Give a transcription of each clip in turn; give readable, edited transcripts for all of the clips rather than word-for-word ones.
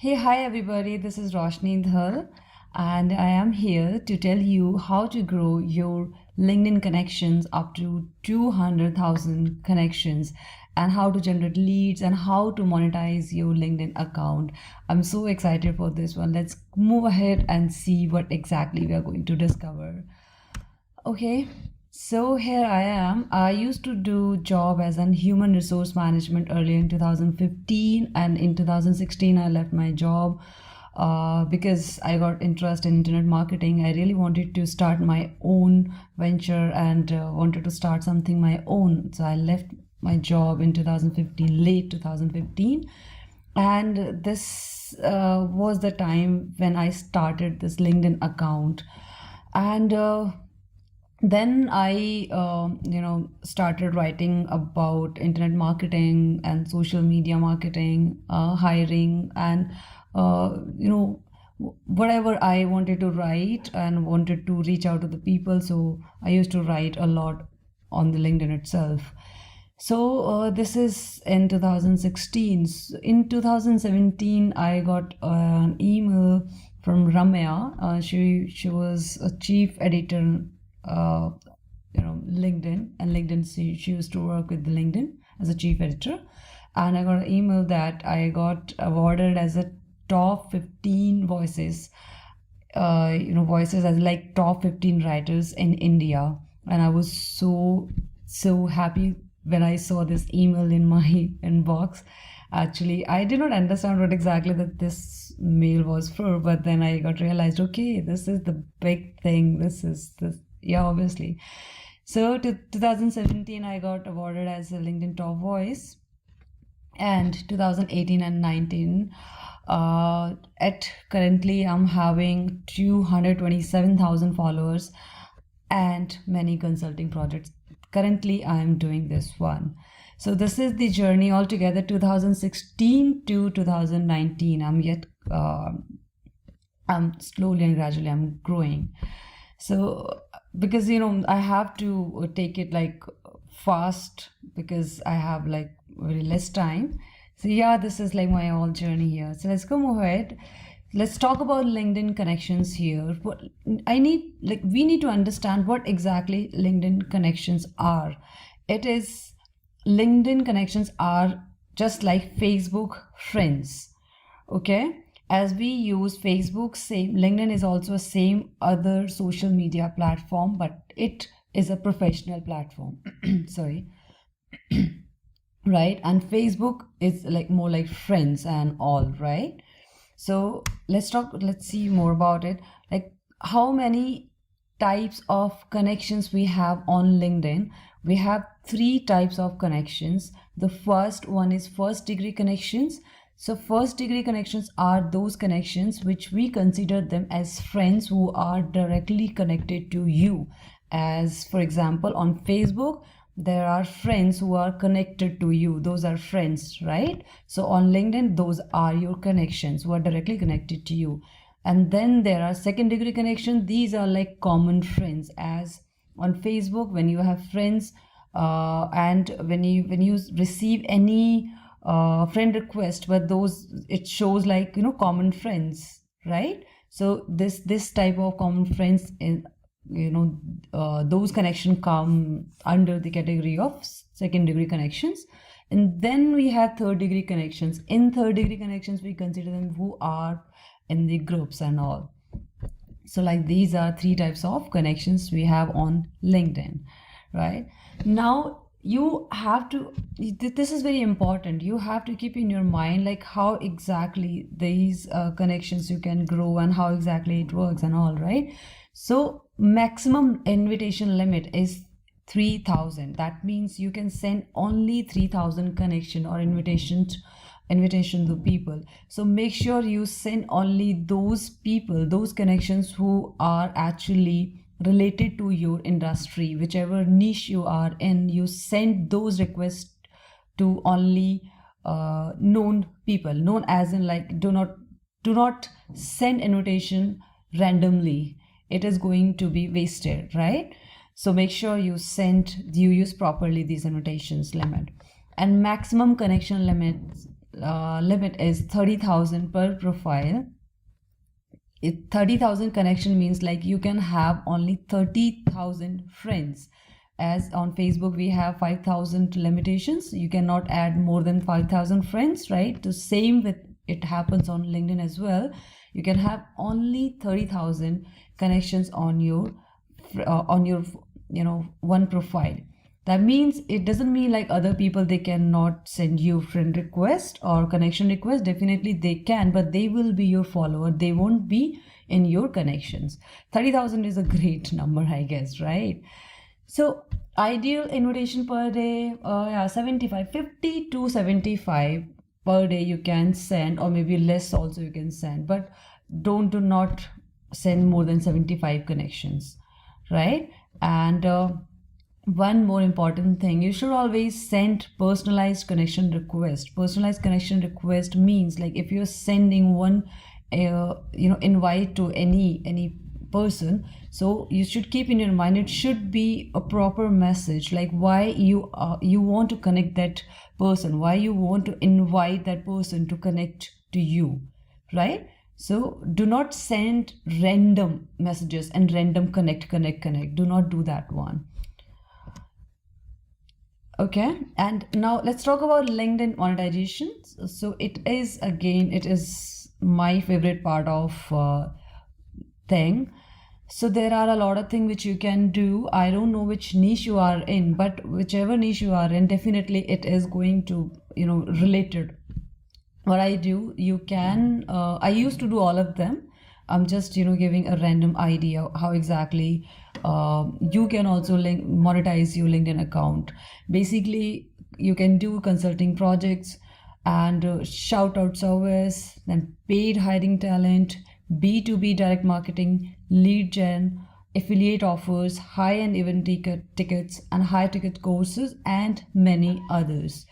Hey, hi everybody, this is Roshni Dhal, and I am here to tell you how to grow your LinkedIn connections up to 200,000 connections and how to generate leads and how to monetize your LinkedIn account. I'm so excited for this one. Let's move ahead and see what exactly we are going to discover. Okay, so here I am. I used to do job as an human resource management earlier in 2015, and in 2016 I left my job because I got interest in internet marketing. I really wanted to start my own venture and wanted to start something my own. So I left my job in 2015, late 2015, and this was the time when I started this LinkedIn account. And then I started writing about internet marketing and social media marketing, hiring, and whatever I wanted to write and wanted to reach out to the people. So I used to write a lot on the LinkedIn itself. So this is in 2016. In 2017 I got an email from Ramya. She was a chief editor, uh, LinkedIn, and LinkedIn, she used to work with the LinkedIn as a chief editor. And I got an email that I got awarded as a top 15 voices, voices as like top 15 writers in India. And I was so happy when I saw this email in my inbox. Actually, I did not understand what exactly that this mail was for, but then I got realized, okay, this is the big thing. Yeah, obviously. So to 2017, I got awarded as a LinkedIn top voice, and 2018 and 19. At currently, I'm having 227,000 followers and many consulting projects. Currently, I am doing this one. So this is the journey altogether, 2016 to 2019. I'm slowly and gradually I'm growing. So because I have to take it like fast because I have like very less time. So yeah, this is like my whole journey here. So let's go ahead. Let's talk about LinkedIn connections here. We need to understand what exactly LinkedIn connections are. LinkedIn connections are just like Facebook friends. Okay, as we use Facebook, same LinkedIn is also a same other social media platform, but it is a professional platform. Sorry. Right, and Facebook is like more like friends and all, right? So let's see more about it, like how many types of connections we have on LinkedIn. We have three types of connections. The first one is first degree connections. So first degree connections are those connections which we consider them as friends who are directly connected to you. As for example, on Facebook, there are friends who are connected to you. Those are friends, right? So on LinkedIn, those are your connections who are directly connected to you. And then there are second degree connections. These are like common friends. As on Facebook, when you have friends, and when you receive any friend request, but those, it shows like common friends, right? So this type of common friends is, those connections come under the category of second degree connections. And then we have third degree connections. In third degree connections, we consider them who are in the groups and all. So like these are three types of connections we have on LinkedIn, right? Now you have to, this is very important, you have to keep in your mind like how exactly these connections you can grow and how exactly it works and all, right? So maximum invitation limit is 3,000. That means you can send only 3,000 connection or invitation to people. So make sure you send only those people, those connections who are actually related to your industry, whichever niche you are in. You send those requests to only known people, known as in like do not send invitation randomly. It is going to be wasted, right? So make sure you use properly these invitations limit. And maximum connection limits limit is 30,000 per profile. 30,000 connection means like you can have only 30,000 friends. As on Facebook we have 5,000 limitations, you cannot add more than 5,000 friends, right? The same with it happens on LinkedIn as well. You can have only 30,000 connections on your one profile. That means it doesn't mean like other people, they cannot send you friend request or connection request. Definitely they can, but they will be your follower, they won't be in your connections. 30,000 is a great number, I guess, right? So ideal invitation per day, 75, 50 to 75 per day you can send, or maybe less also you can send, but do not send more than 75 connections, right? And one more important thing, you should always send personalized connection request. Personalized connection request means like if you're sending one invite to any person, so you should keep in your mind it should be a proper message, like why you want to connect that person, why you want to invite that person to connect to you, right? So do not send random messages and random connect. Do not do that one. Okay, and now let's talk about LinkedIn monetization. So it is my favorite part of thing. So there are a lot of things which you can do. I don't know which niche you are in, but whichever niche you are in, definitely it is going to related. What I do, you can I used to do all of them. I'm just giving a random idea how exactly you can also monetize your LinkedIn account. Basically you can do consulting projects and shout out service, then paid hiring talent, B2B direct marketing, lead gen, affiliate offers, high-end event tickets and high ticket courses, and many others,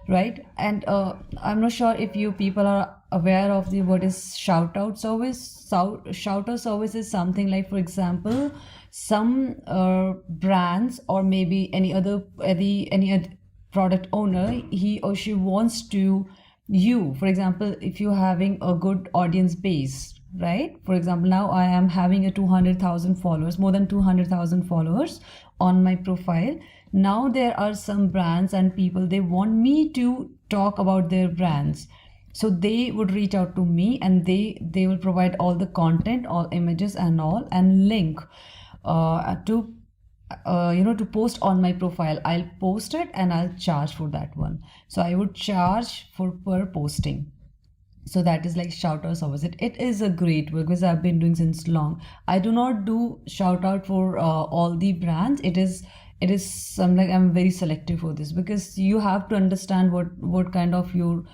right? And I'm not sure if you people are aware of the what is shout out service. Shout out service is something like, for example, some brands or maybe any other product owner, he or she wants to you, for example, if you're having a good audience base, right? For example, now I am having a 200,000 followers, more than 200,000 followers on my profile. Now there are some brands and people, they want me to talk about their brands, so they would reach out to me and they will provide all the content, all images and all, and link to post on my profile. I'll post it and I'll charge for that one. So I would charge for per posting. So that is like shout out service. It is a great work because I've been doing since long. I do not do shout out for all the brands. It is some, like, I'm very selective for this, because you have to understand what kind of your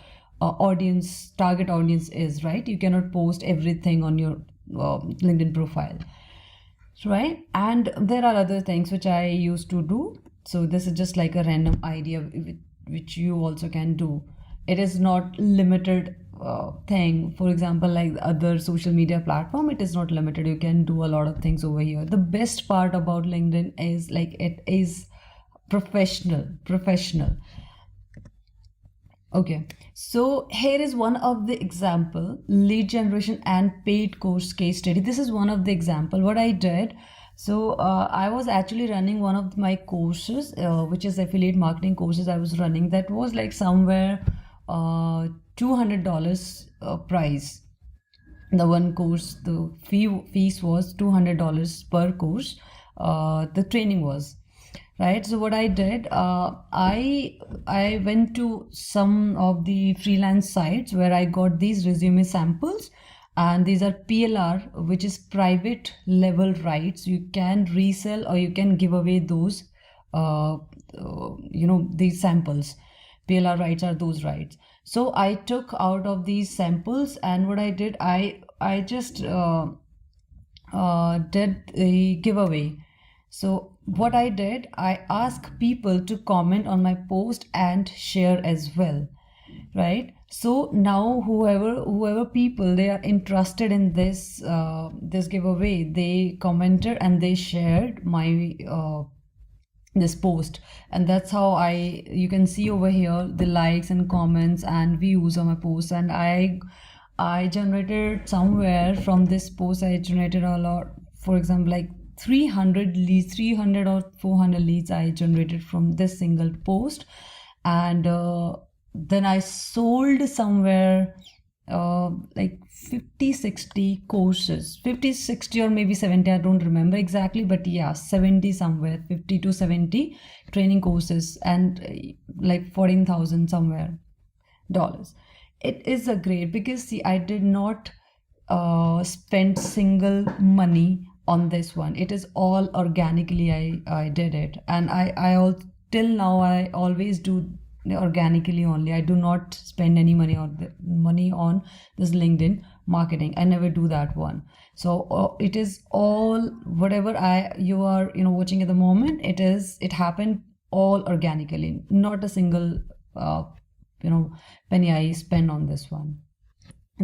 target audience is, right? You cannot post everything on your LinkedIn profile, right? And there are other things which I used to do. So this is just like a random idea which you also can do. It is not limited thing. For example, like the other social media platform, it is not limited. You can do a lot of things over here. The best part about LinkedIn is like it is professional. Okay, so here is one of the example, lead generation and paid course case study. This is one of the example what I did. So I was actually running one of my courses, which is affiliate marketing courses I was running. That was like somewhere $200 price. The one course, the fees was $200 per course. The training was, right? So what I did, I went to some of the freelance sites where I got these resume samples, and these are PLR, which is private level rights. You can resell or you can give away those these samples. PLR rights are those rights. So I took out of these samples, and what I did, I just did a giveaway. So what I did, I asked people to comment on my post and share as well, right? So now whoever people, they are interested in this this giveaway, they commented and they shared my this post. And that's how you can see over here the likes and comments and views on my post. And I generated somewhere from this post, I generated a lot. For example, like 300 leads, 300 or 400 leads I generated from this single post. And then I sold somewhere like 50-60 courses, 50-60 or maybe 70, I don't remember exactly, but yeah, 70 somewhere, 50 to 70 training courses, and like 14,000 somewhere dollars. It is a great, because see, I did not spend single money on this one. It is all organically I did it. And I all till now I always do organically only. I do not spend any money on this LinkedIn marketing. I never do that one. So it is all whatever you are watching at the moment. It happened all organically, not a single penny I spend on this one.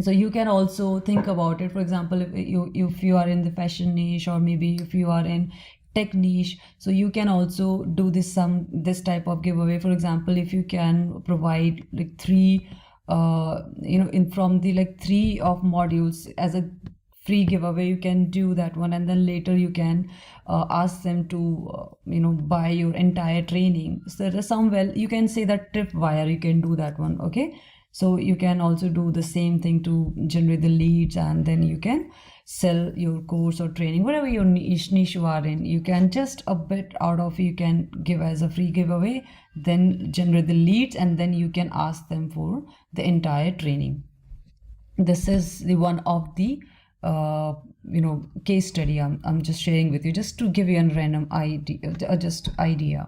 So you can also think about it. For example, if you are in the fashion niche, or maybe if you are in tech niche, so you can also do this type of giveaway. For example, if you can provide like three from the like three of modules as a free giveaway, you can do that one. And then later you can ask them to buy your entire training. So there is you can say that tripwire, you can do that one. Okay, so you can also do the same thing to generate the leads, and then you can sell your course or training, whatever your niche you are in. You can just a bit out of, you can give as a free giveaway, then generate the leads, and then you can ask them for the entire training. This is the one of the case study I'm just sharing with you, just to give you a random idea.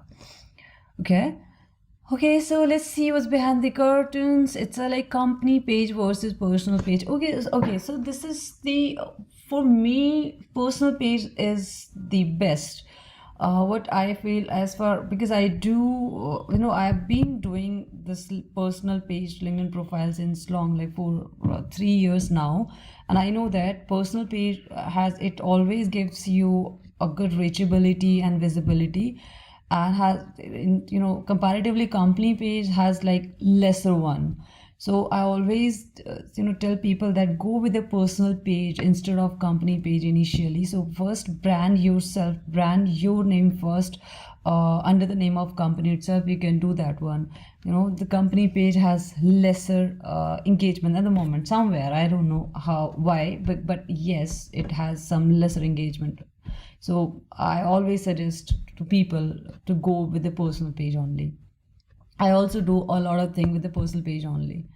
Okay, so let's see what's behind the curtains. It's a like company page versus personal page. Okay, so this is for me, personal page is the best. What I feel, because I do, I've been doing this personal page LinkedIn profile since long, like for 3 years now. And I know that personal page it always gives you a good reachability and visibility, and has comparatively company page has like lesser one. So I always tell people that go with a personal page instead of company page initially. So first brand yourself, brand your name first, under the name of company itself. You can do that one. The company page has lesser engagement at the moment somewhere. I don't know why, but yes, it has some lesser engagement. So I always suggest to people to go with the personal page only. I also do a lot of things with the personal page only,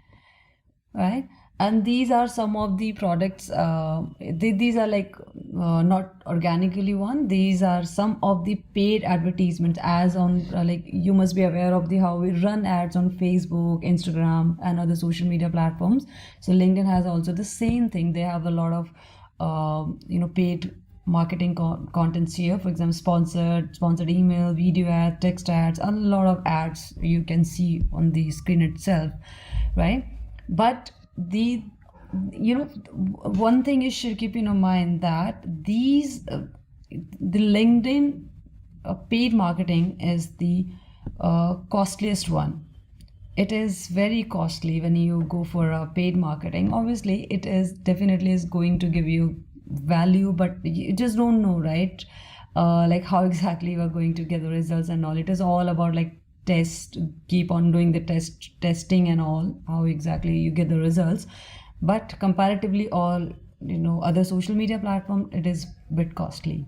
right? And these are some of the products. These are like not organically one. These are some of the paid advertisements, as on like you must be aware of how we run ads on Facebook, Instagram, and other social media platforms. So LinkedIn has also the same thing. They have a lot of paid marketing contents here. For example, sponsored email, video ads, text ads, a lot of ads you can see on the screen itself, right? But one thing you should keep in mind, that the LinkedIn paid marketing is the costliest one. It is very costly when you go for a paid marketing. Obviously it is definitely is going to give you value, but you just don't know, right? Like how exactly you are going to get the results and all. It is all about like keep on doing the testing and all, how exactly you get the results. But comparatively all other social media platform, it is a bit costly.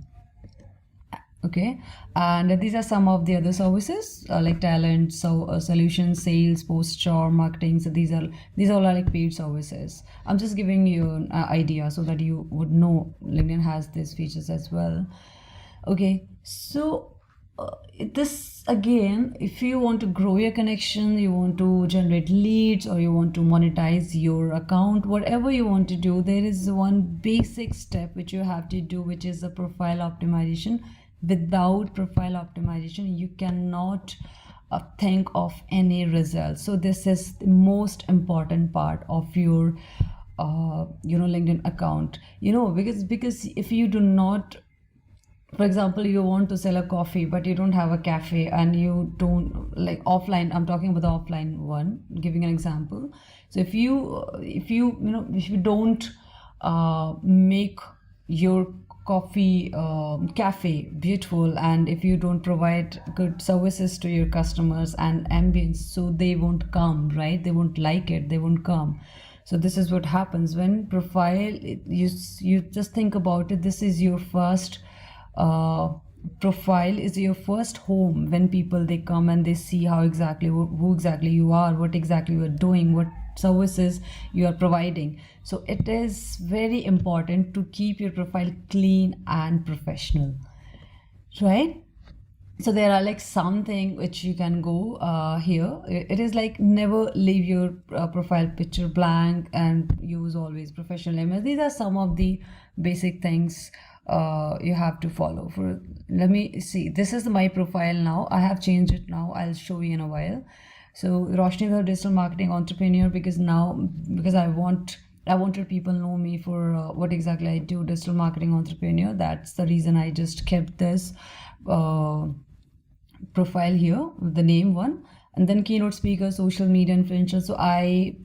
Okay, and these are some of the other services like talent, solutions, sales, post-shore marketing. So these all are like paid services. I'm just giving you an idea so that you would know LinkedIn has these features as well. Okay, so this again, if you want to grow your connection, you want to generate leads, or you want to monetize your account, whatever you want to do, there is one basic step which you have to do, which is the profile optimization. Without profile optimization, you cannot think of any results. So this is the most important part of your LinkedIn account, because if you do not For example, you want to sell a coffee but you don't have a cafe, and you don't like offline. I'm talking about the offline one, giving an example. So if you don't make your coffee cafe beautiful, and if you don't provide good services to your customers and ambience, so they won't come, right? They won't like it, they won't come. So this is what happens when profile, you just think about it. This is your first uh, profile, is your first home. When people, they come and they see how exactly who exactly you are, what exactly you are doing, what services you are providing. So it is very important to keep your profile clean and professional, right? So there are like something which you can go here. It is like never leave your profile picture blank, and use always professional image. These are some of the basic things you have to follow. For, let me see, this is my profile now. I have changed it now, I'll show you in a while. So Roshni is a digital marketing entrepreneur, because now, because I wanted people know me for what exactly I do, digital marketing entrepreneur. That's the reason I just kept this profile here, the name one, and then keynote speaker, social media influencer. So I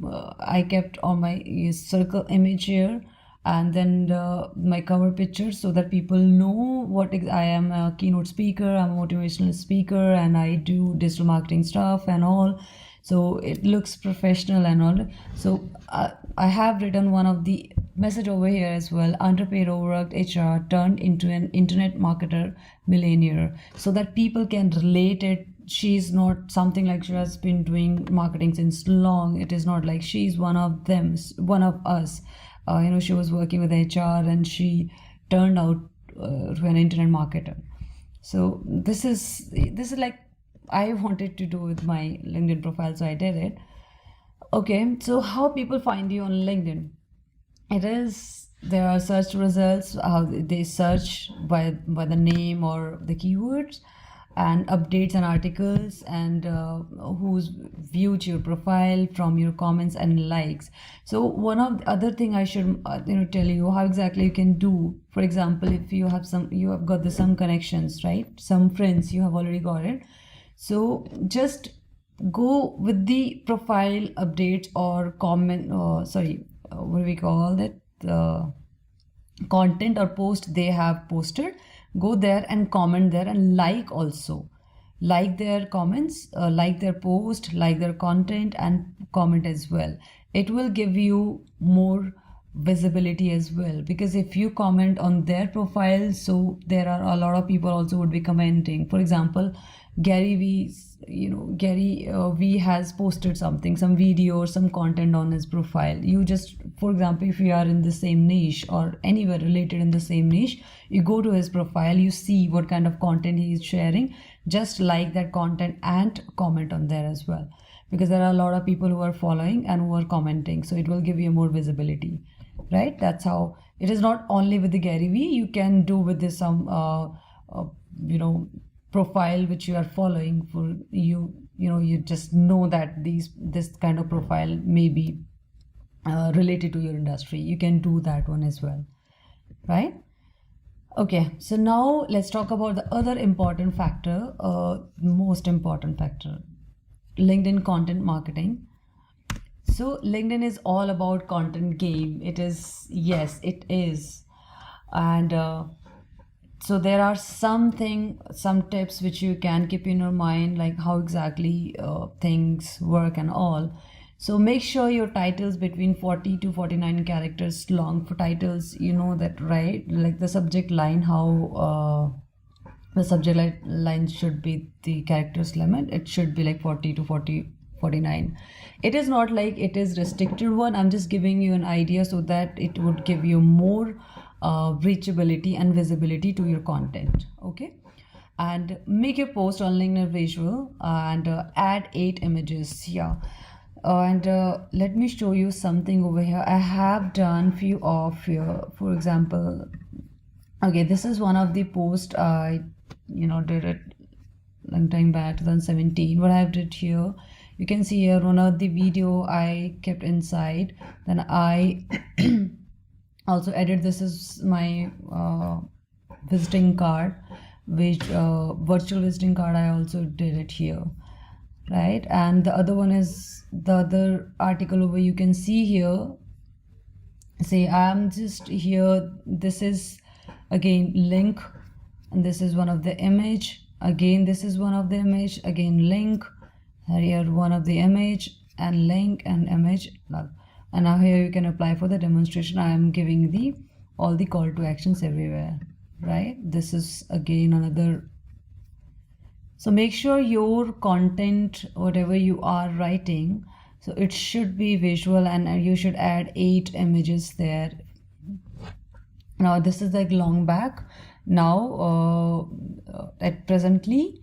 kept on my circle image here, and then my cover picture, so that people know what I am, a keynote speaker, I'm a motivational speaker, and I do digital marketing stuff and all. So it looks professional and all. So I have written one of the message over here as well: underpaid, overworked HR turned into an internet marketer millionaire, so that people can relate it. She's not something like she has been doing marketing since long. It is not like she's one of them, one of us. She was working with HR and she turned out to an internet marketer. So this is like I wanted to do with my LinkedIn profile, so I did it. Okay, so how people find you on LinkedIn? It is, there are search results, how they search by the name or the keywords, and updates and articles, and who's viewed your profile from your comments and likes. So one of the other thing I should tell you how exactly you can do. For example, if you have got some connections, right? Some friends you have already got it. So just go with the profile updates or comment, what do we call that, the content or post they have posted. Go there and comment there, and like also, like their comments, like their post, like their content, and comment as well. It will give you more visibility as well, because if you comment on their profile, so there are a lot of people also would be commenting. For example, Gary V has posted something, some video or some content on his profile. You just, for example, if you are in the same niche or anywhere related in the same niche, you go to his profile, you see what kind of content he is sharing, just like that content and comment on there as well, because there are a lot of people who are following and who are commenting, so it will give you more visibility, right? That's how it is. Not only with the Gary V, you can do with this some profile which you are following. For you just know that this kind of profile may be related to your industry. You can do that one as well, right? Okay, so now let's talk about the other important factor, most important factor: LinkedIn content marketing. So LinkedIn is all about content game. It is, yes, it is. And so there are some tips which you can keep in your mind, like how exactly things work and all. So make sure your titles between 40 to 49 characters long. For titles, you know that, right? Like the subject line, how the subject line should be the characters limit. It should be like 40 to 49. It is not like it is restricted one. I'm just giving you an idea so that it would give you more reachability and visibility to your content. Okay, and make your post on LinkedIn visual, and add 8 images. Yeah. And let me show you something over here. I have done few of here. For example, okay, this is one of the posts I did it long time back, 2017. What I did here, you can see here one of the video I kept inside. Then I also edit. This is my visiting card, which virtual visiting card, I also did it here, right? And the other one is the other article over, you can see here. See, I'm just here, this is again link, and this is one of the image, again this is one of the image, again link, here one of the image and link and image. And now here you can apply for the demonstration. I am giving the all the call to actions everywhere, right? This is again another. So make sure your content, whatever you are writing, so it should be visual, and you should add 8 images there. Now this is like long back. Now at presently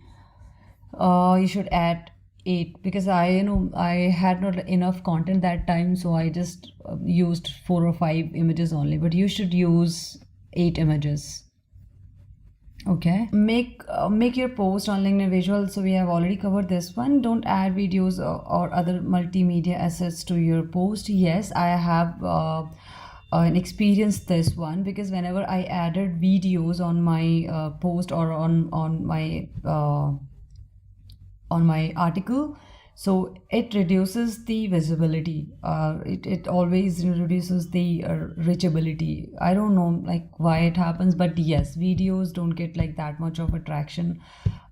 you should add 8, because I had not enough content that time, so I just used 4 or 5 images only, but you should use 8 images. Okay, make your post on LinkedIn visual. So we have already covered this one. Don't add videos or other multimedia assets to your post. Yes, I have an experience this one, because whenever I added videos on my post or on my article, so it reduces the visibility, it always reduces the reachability. I don't know like why it happens, but yes, videos don't get like that much of attraction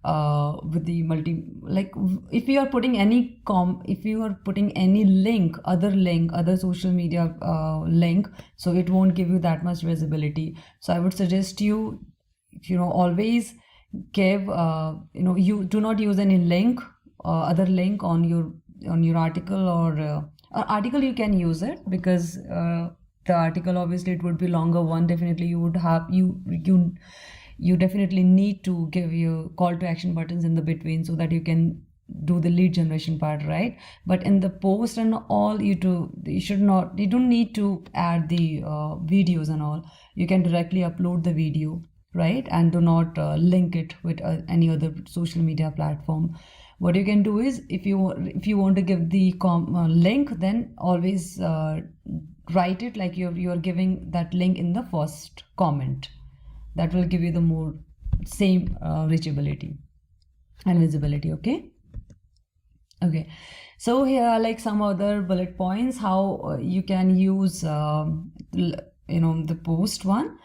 with the like if you are putting any link, other social media link, so it won't give you that much visibility. So I would suggest you always give you do not use any link, other link on your article, or article you can use it, because the article obviously it would be longer one. Definitely you would have you definitely need to give your call to action buttons in the between, so that you can do the lead generation part, right? But in the post and all, you don't need to add the videos and all. You can directly upload the video, right? And do not link it with any other social media platform. What you can do is, if you want to give the link, then always write it like you're giving that link in the first comment. That will give you the more same reachability and visibility. Okay, so here are like some other bullet points how you can use the post one.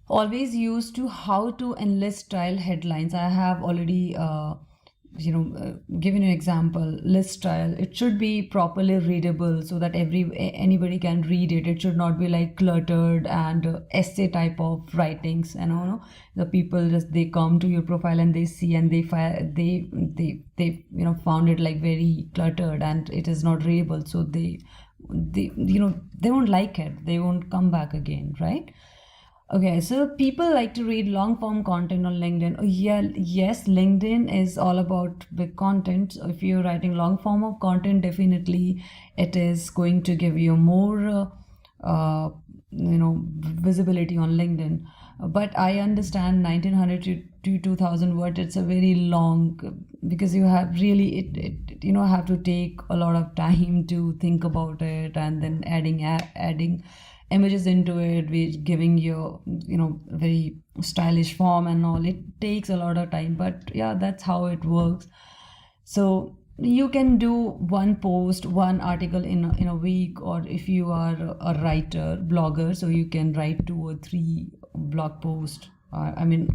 Always use to how to enlist style headlines. I have already given an example. List style, it should be properly readable, so that anybody can read it. It should not be like cluttered and essay type of writings, the people just they come to your profile and they see, and they found it like very cluttered and it is not readable, so they won't like it, they won't come back again, right? Okay, so people like to read long form content on LinkedIn. Oh, yeah, yes, LinkedIn is all about big content. So if you're writing long form of content, definitely it is going to give you more, visibility on LinkedIn. But I understand 1900 to 2000 words, it's a very long, because you have really, have to take a lot of time to think about it, and then adding images into it, which giving you very stylish form and all. It takes a lot of time, but yeah, that's how it works. So you can do one post, one article in a week, or if you are a writer, blogger, so you can write 2 or 3 blog post,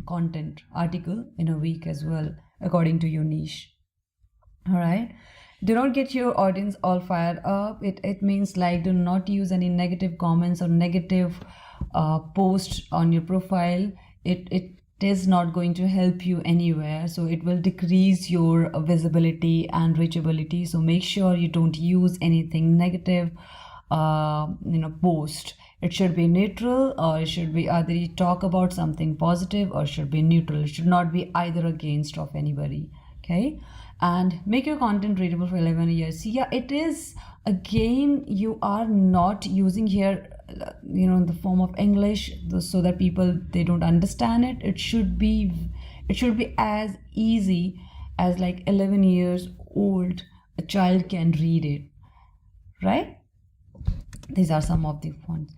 content article in a week as well, according to your niche. All right, do not get your audience all fired up. It means like, do not use any negative comments or negative post on your profile. It is not going to help you anywhere, so it will decrease your visibility and reachability. So make sure you don't use anything negative post. It should be neutral, or it should be either you talk about something positive, or should be neutral. It should not be either against of anybody. Okay, and make your content readable for 11 years. See, yeah, it is, again, you are not using here the form of English, so that people, they don't understand it. It should be as easy as like 11 years old a child can read it, right? These are some of the ones.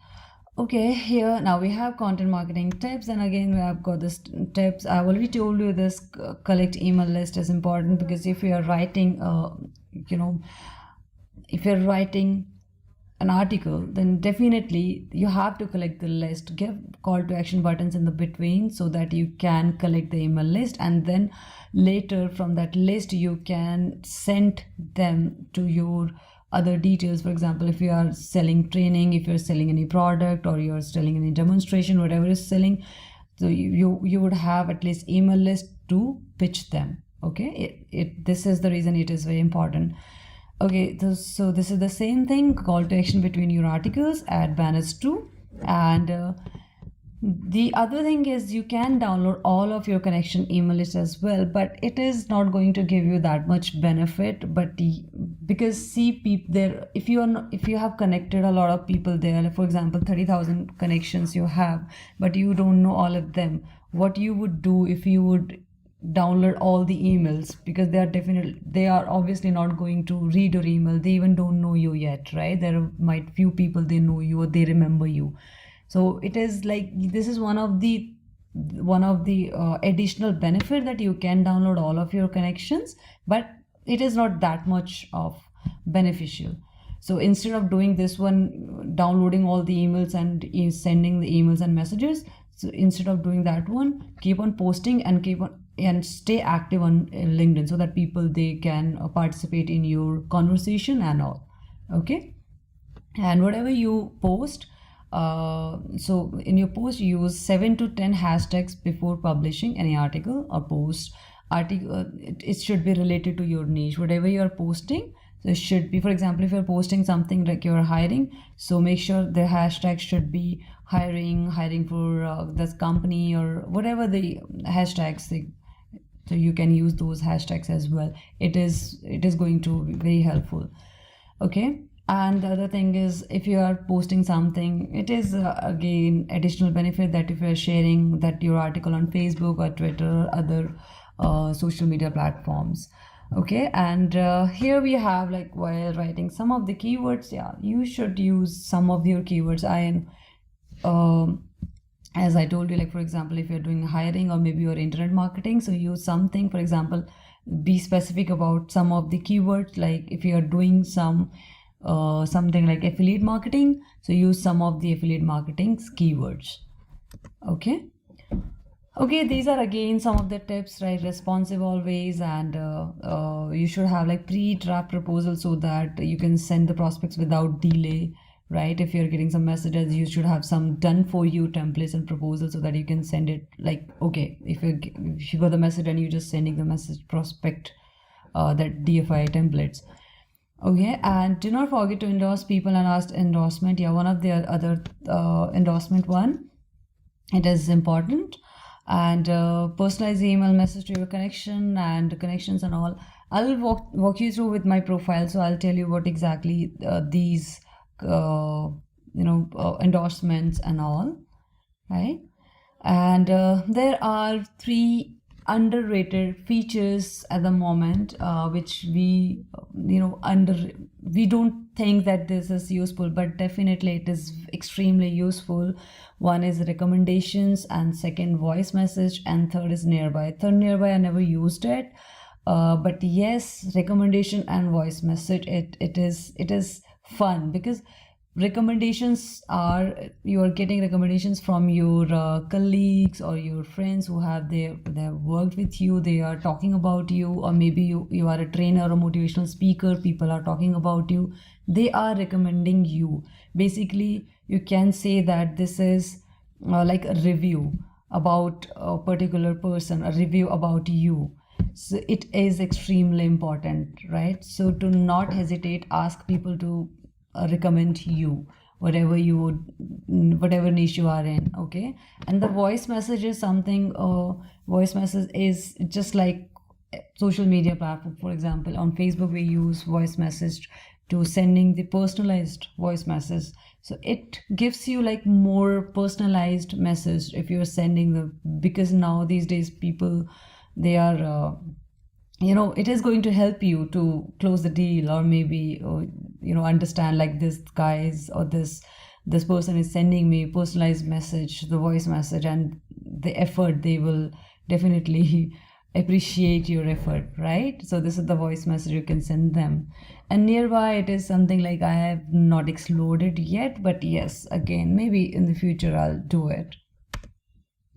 Okay, here now we have content marketing tips, and again we have got this tips. I've already told you this collect email list is important, because if you are writing, you know, if you're writing an article, then definitely you have to collect the list. Give call to action buttons in the between so that you can collect the email list, and then later from that list you can send them to your other details. For example, if you are selling training, if you're selling any product, or you're selling any demonstration, whatever is selling, so you would have at least email list to pitch them. Okay, this is the reason it is very important. Okay, so this is the same thing, call to action between your articles, add banners too. And the other thing is you can download all of your connection email list as well, but it is not going to give you that much benefit. But because see, people there, if you are not, if you have connected a lot of people there, like for example 30,000 connections you have, but you don't know all of them, what you would do if you would download all the emails, because they are obviously not going to read your email. They even don't know you yet, right? There might few people they know you or they remember you. So it is like, this is one of the additional benefit, that you can download all of your connections, but it is not that much of beneficial. So instead of doing this one, downloading all the emails and sending the emails and messages, so instead of doing that one, keep on posting and keep on and stay active on LinkedIn, so that people they can participate in your conversation and all. Okay, and whatever you post, so in your post use 7 to 10 hashtags before publishing any article or post. It should be related to your niche, whatever you are posting. So it should be, for example, if you're posting something like you're hiring, so make sure the hashtag should be hiring for this company, or whatever the hashtags they, so you can use those hashtags as well. It is going to be very helpful. Okay, and the other thing is, if you are posting something, it is again additional benefit, that if you are sharing that your article on Facebook or Twitter or other social media platforms. Okay, and here we have, like, while writing some of the keywords, yeah, you should use some of your keywords. Um, as I told you, like for example, if you're doing hiring or maybe your internet marketing, so use something. For example, be specific about some of the keywords. Like if you are doing something like affiliate marketing, so use some of the affiliate marketing keywords. Okay, these are again some of the tips, right? Responsive always, and you should have like pre-draft proposal, so that you can send the prospects without delay, right? If you're getting some messages, you should have some done for you templates and proposals, so that you can send it. Like, okay, if you got the message and you're just sending the message prospect, that DFI templates. Okay, and do not forget to endorse people and ask endorsement. Yeah, one of the other endorsement one, it is important. And personalize the email message to your connection and connections and all. I'll walk you through with my profile, so I'll tell you what exactly these endorsements and all, right? And there are 3 underrated features at the moment, which we don't think that this is useful, but definitely it is extremely useful. One is recommendations, and second voice message, and third is nearby. I never used it, but yes, recommendation and voice message, it is fun, because recommendations are, you are getting recommendations from your colleagues or your friends who they have worked with you. They are talking about you, or maybe you are a trainer or motivational speaker, people are talking about you, they are recommending you. Basically, you can say that this is like a review about a particular person, a review about you. So it is extremely important, right? So do not hesitate, ask people to recommend you, whatever niche you are in. Okay, and the voice message is something, voice message is just like social media platform. For example, on Facebook we use voice message to sending the personalized voice message, so it gives you like more personalized message if you're sending because now these days people, they are it is going to help you to close the deal, or maybe understand like this guys or this this person is sending me personalized message, the voice message, and the effort, they will definitely appreciate your effort, right? So this is the voice message you can send them. And nearby it is something like I have not explored yet, but yes, again, maybe in the future I'll do it.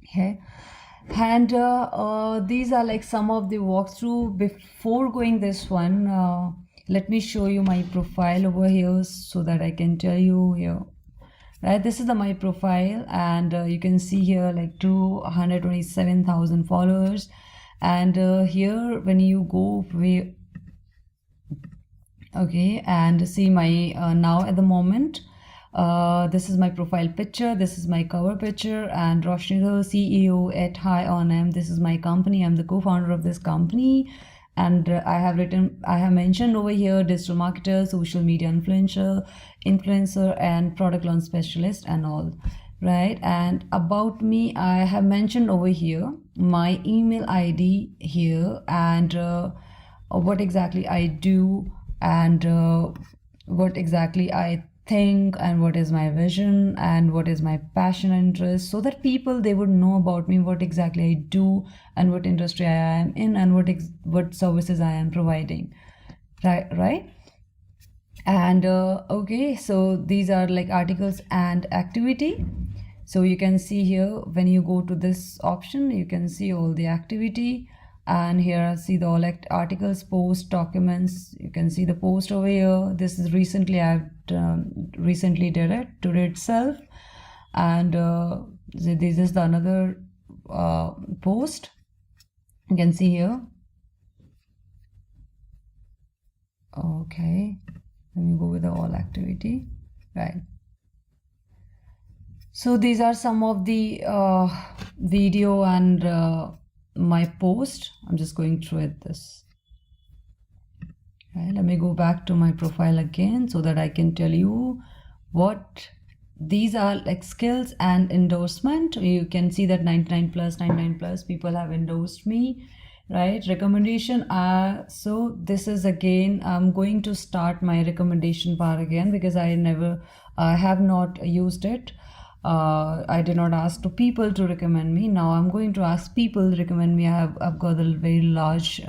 Okay. And these are like some of the walkthrough. Before going this one, let me show you my profile over here so that I can tell you here. Right, this is the my profile, and you can see here like 227,000 followers. And here when you go okay, and see my now at the moment, this is my profile picture, this is my cover picture, and Roshni, the CEO at Hi On M. This is my company. I'm the co-founder of this company, and I have mentioned over here digital marketer, social media influencer, and product launch specialist, and all, right? And about me, I have mentioned over here my email ID here, and what exactly I do, and what exactly I think, and what is my vision, and what is my passion and interest, so that people, they would know about me, what exactly I do, and what industry I am in, and what services I am providing, right? And okay, so these are like articles and activity. So you can see here, when you go to this option, you can see all the activity, and here see the all articles, posts, documents. You can see the post over here. This is recently I've recently did it today itself. And this is the another post you can see here. Okay, let me go with the all activity, right? So these are some of the video and my post. I'm just going through it this. Right, let me go back to my profile again so that I can tell you what these are like skills and endorsement. You can see that 99 plus people have endorsed me, right? Recommendation. So this is again, I'm going to start my recommendation part again, because I have not used it. I did not ask to people to recommend me. Now I'm going to ask people to recommend me. I've got a very large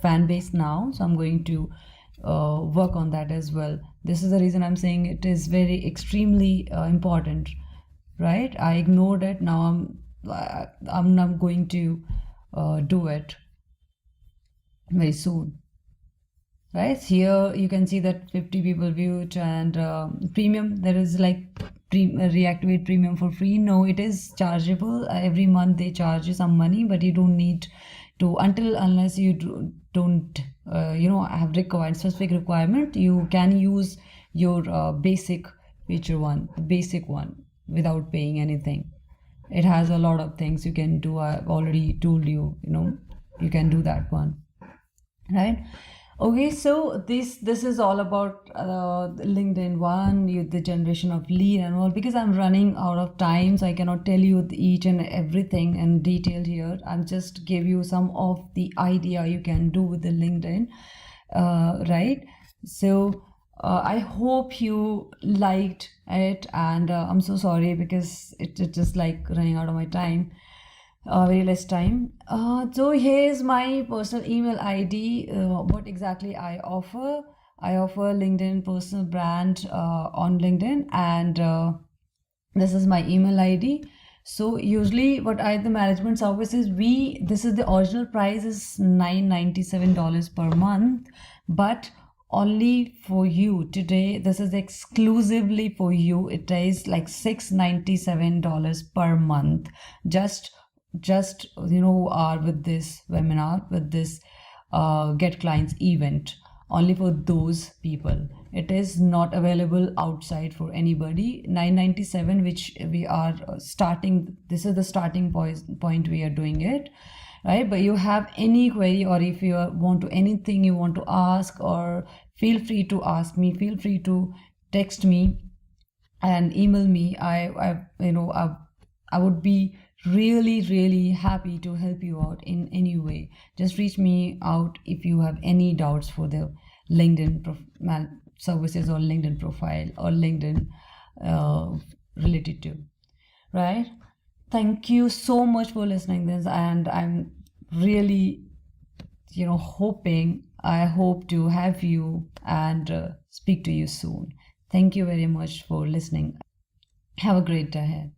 fan base now, so I'm going to work on that as well. This is the reason I'm saying it is very extremely important, right? I ignored it. Now I'm not going to do it very soon. Right, here you can see that 50 people viewed, and premium, there is like reactivate premium for free. No, it is chargeable. Every month they charge you some money, but you don't need to unless you don't have specific requirement. You can use your basic feature one, the basic one, without paying anything. It has a lot of things you can do. I've already told you, you can do that one, right? Okay, so this is all about LinkedIn one, the generation of lead and all. Because I'm running out of time, so I cannot tell you each and everything in detail here. I'm just give you some of the idea you can do with the LinkedIn, right? So I hope you liked it, and I'm so sorry because it's just like running out of my time. Very less time. So here's my personal email ID. What exactly I offer? I offer LinkedIn personal brand on LinkedIn, and this is my email ID. So usually what the management services, this is the original price is $997 per month, but only for you today, this is exclusively for you. It is like $697 per month. Just are with this webinar, with this get clients event, only for those people. It is not available outside for anybody. $997, which we are starting. This is the starting point we are doing it, right? But you have any query, or if you want to anything you want to ask, or feel free to ask me, feel free to text me and email me. I would be really happy to help you out in any way. Just reach me out if you have any doubts for the LinkedIn services or LinkedIn profile or LinkedIn related to, right? Thank you so much for listening this, and I'm really, I hope to have you and speak to you soon. Thank you very much for listening. Have a great day ahead.